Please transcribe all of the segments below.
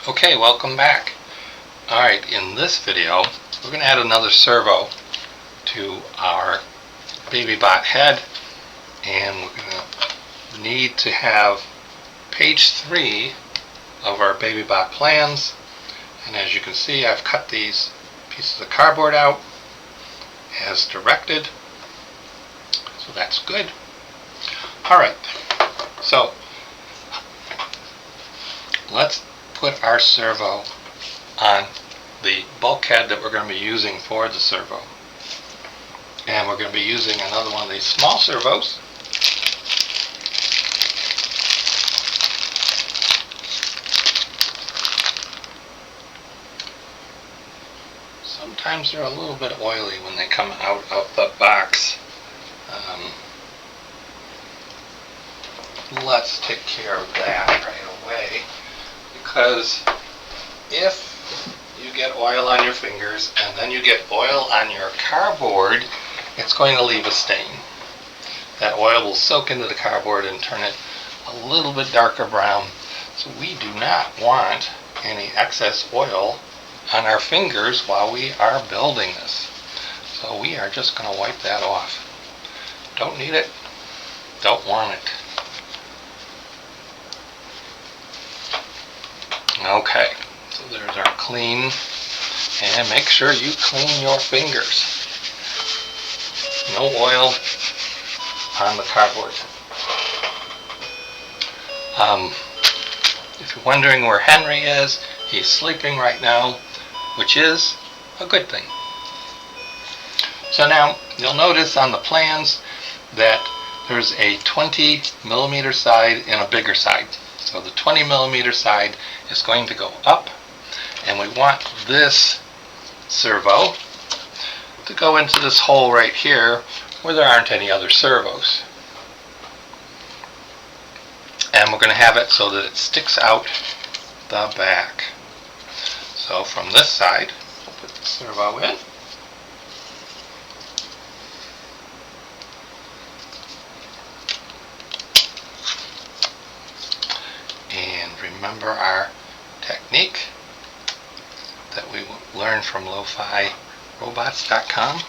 Okay, welcome back. Alright, in this video, we're going to add another servo to our BabyBot head, and we're going to need to have page 3 of our BabyBot plans. And as you can see, I've cut these pieces of cardboard out as directed, so that's good. Alright, so let's put our servo on the bulkhead that we're going to be using for the servo. And we're going to be using another one of these small servos. Sometimes they're a little bit oily when they come out of the box. Let's take care of that right away, because if you get oil on your fingers and then you get oil on your cardboard, it's going to leave a stain. That oil will soak into the cardboard and turn it a little bit darker brown. So we do not want any excess oil on our fingers while we are building this. So we are just going to wipe that off. Don't need it, don't want it. Okay, so there's our clean, and make sure you clean your fingers. No oil on the cardboard. If you're wondering where Henry is, he's sleeping right now, which is a good thing. So now you'll notice on the plans that there's a 20mm side and a bigger side. So the 20mm side is going to go up, and we want this servo to go into this hole right here where there aren't any other servos. And we're going to have it so that it sticks out the back. So from this side, we'll put the servo in. And remember our technique that we learned from LoFiRobots.com.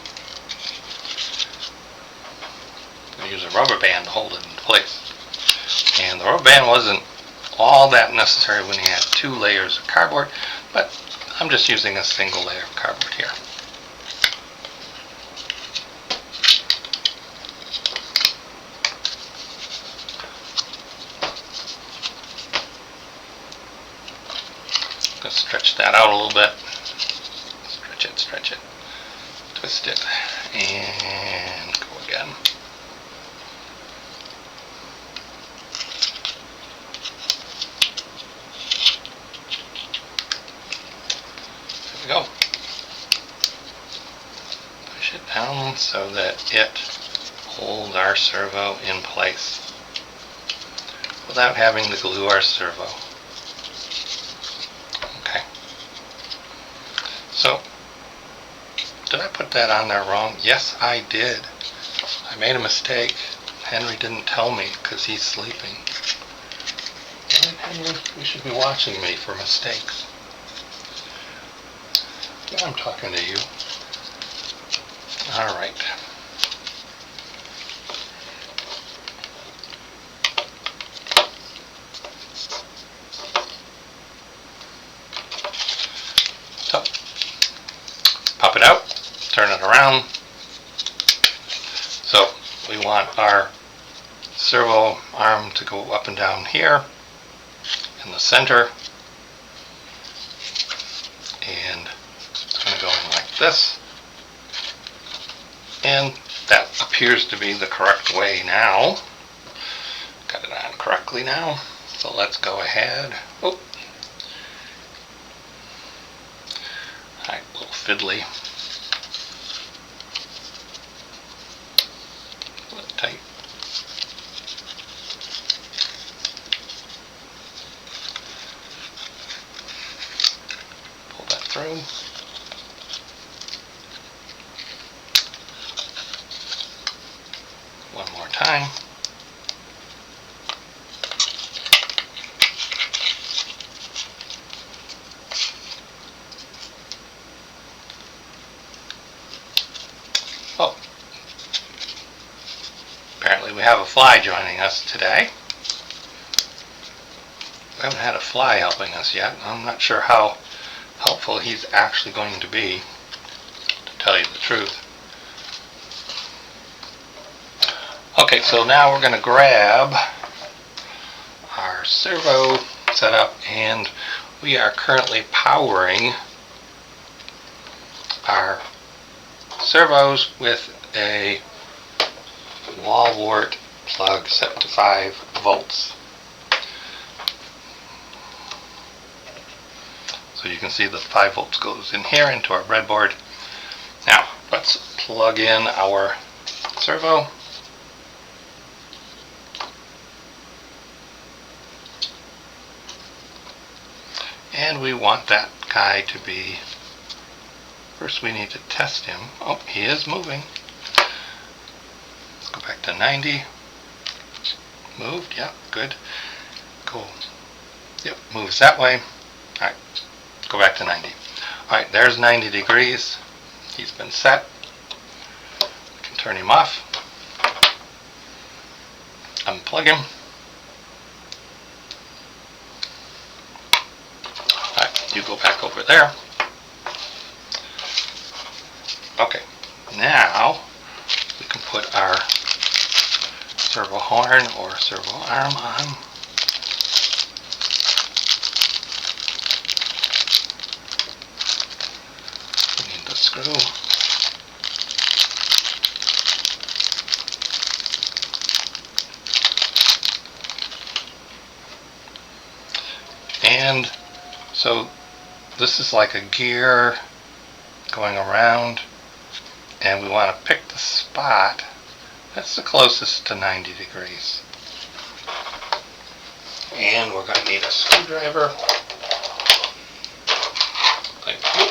We use a rubber band to hold it in place. And the rubber band wasn't all that necessary when you had 2 layers of cardboard, but I'm just using a single layer of cardboard here. Stretch that out a little bit. Stretch it, twist it, and go again. There we go. Push it down so that it holds our servo in place without having to glue our servo. So, did I put that on there wrong? Yes, I did. I made a mistake. Henry didn't tell me because he's sleeping. Right, Henry? You should be watching me for mistakes. Yeah, I'm talking to you. All right. So, pop it out, turn it around. So we want our servo arm to go up and down here in the center, and it's going to go in like this, and that appears to be the correct way now. Got it on correctly now, so let's go ahead. Oh. Alright, a little fiddly. A little tight. Pull that through. One more time. we have a fly joining us today. We haven't had a fly helping us yet. I'm not sure how helpful he's actually going to be, to tell you the truth. Okay, so now we're going to grab our servo setup, and we are currently powering our servos with a wall wart plug set to 5 volts. So you can see the 5 volts goes in here into our breadboard. Now let's plug in our servo. And we want that guy to be, first we need to test him. Oh, he is moving. Let's go back to 90. Moved, yeah, good. Cool. Yep, moves that way. Alright, let's go back to 90. Alright, there's 90 degrees. He's been set. We can turn him off. Unplug him. You go back over there. Okay, now we can put our servo horn or servo arm on. We need the screw. And so this is like a gear going around, and we want to pick the spot that's the closest to 90 degrees. And we're going to need a screwdriver. Thank you.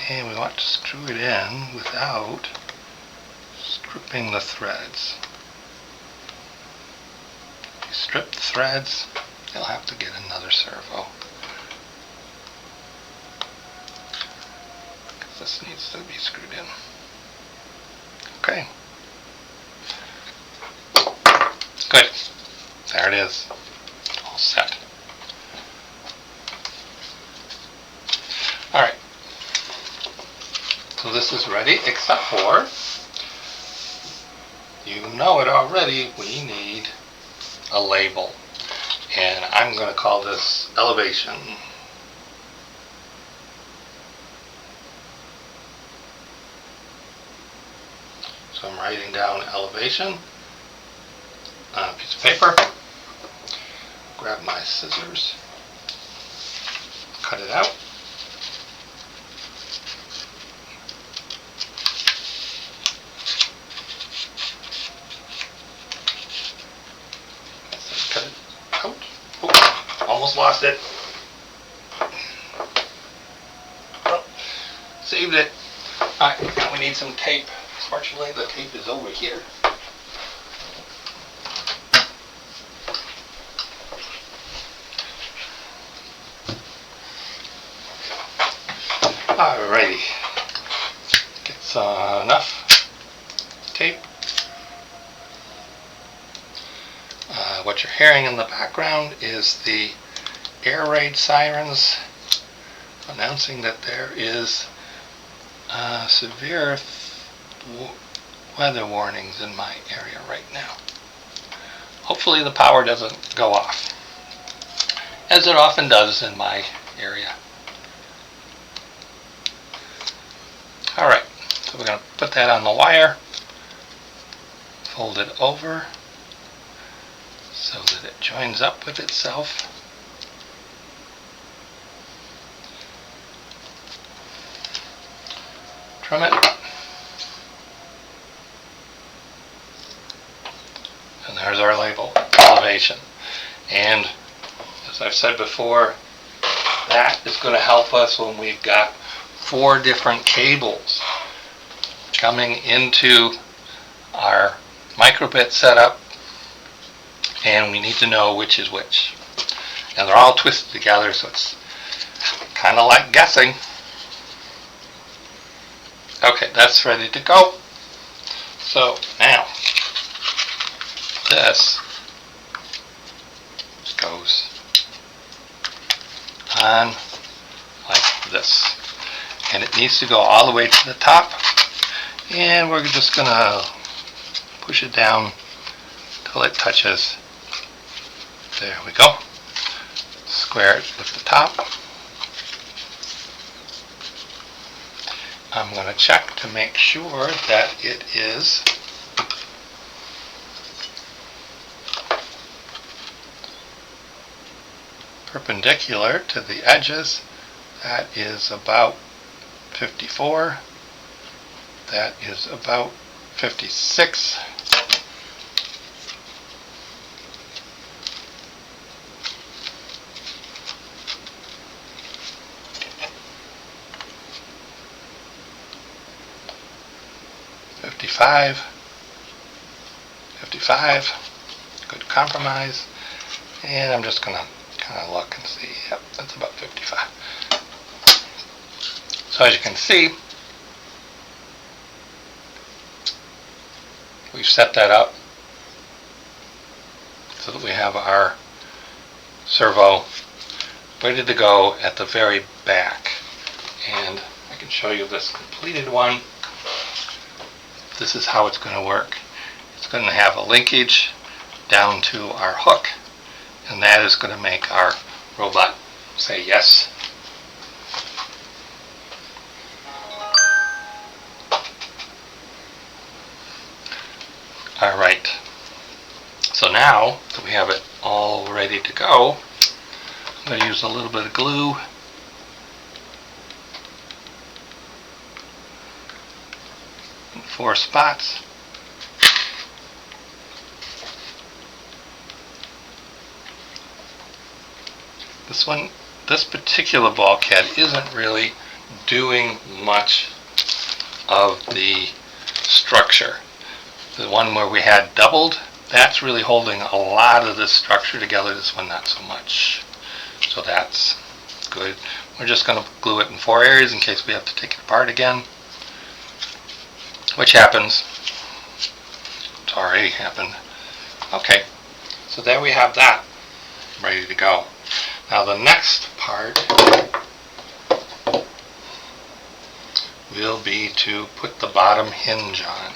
And we want to screw it in without stripping the threads. If you strip the threads, you'll have to get another servo. Because this needs to be screwed in. Okay. Good. There it is. All set. Alright. So this is ready, except for, you know it already, we need a label. And I'm going to call this elevation. So I'm writing down elevation on a piece of paper. Grab my scissors, cut it out. Almost lost it. Oh, saved it. Alright, now we need some tape. Fortunately, the tape is over here. Alrighty. Gets enough tape. What you're hearing in the background is the air raid sirens announcing that there is severe weather warnings in my area right now. Hopefully the power doesn't go off, as it often does in my area. Alright, so we're going to put that on the wire, fold it over so that it joins up with itself. Trim it. And there's our label, elevation. And as I've said before, that is going to help us when we've got 4 different cables coming into our microbit setup, and we need to know which is which. And they're all twisted together, so it's kind of like guessing. Okay, that's ready to go. So now this goes on like this, and it needs to go all the way to the top, and we're just gonna push it down till it touches. There we go. Square it with the top. I'm going to check to make sure that it is perpendicular to the edges. That is about 54. That is about 56. $55, good compromise, and I'm just going to kind of look and see. Yep, that's about 55. So as you can see, we've set that up so that we have our servo ready to go at the very back. And I can show you this completed one. This is how it's going to work. It's going to have a linkage down to our hook, and that is going to make our robot say yes. Alright, so now that we have it all ready to go, I'm going to use a little bit of glue. In 4 spots. This particular bulkhead isn't really doing much of the structure. The one where we had doubled, that's really holding a lot of this structure together. This one not so much. So that's good. We're just going to glue it in 4 areas in case we have to take it apart again, which happens. It's already happened. Okay, so there we have that ready to go. Now the next part will be to put the bottom hinge on.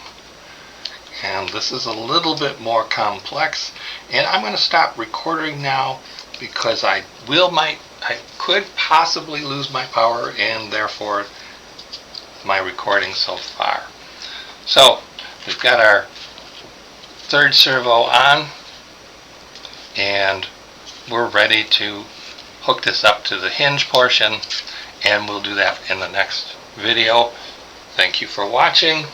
And this is a little bit more complex, and I'm going to stop recording now because I could possibly lose my power and therefore my recording so far. So we've got our 3rd servo on, and we're ready to hook this up to the hinge portion, and we'll do that in the next video. Thank you for watching,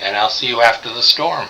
and I'll see you after the storm.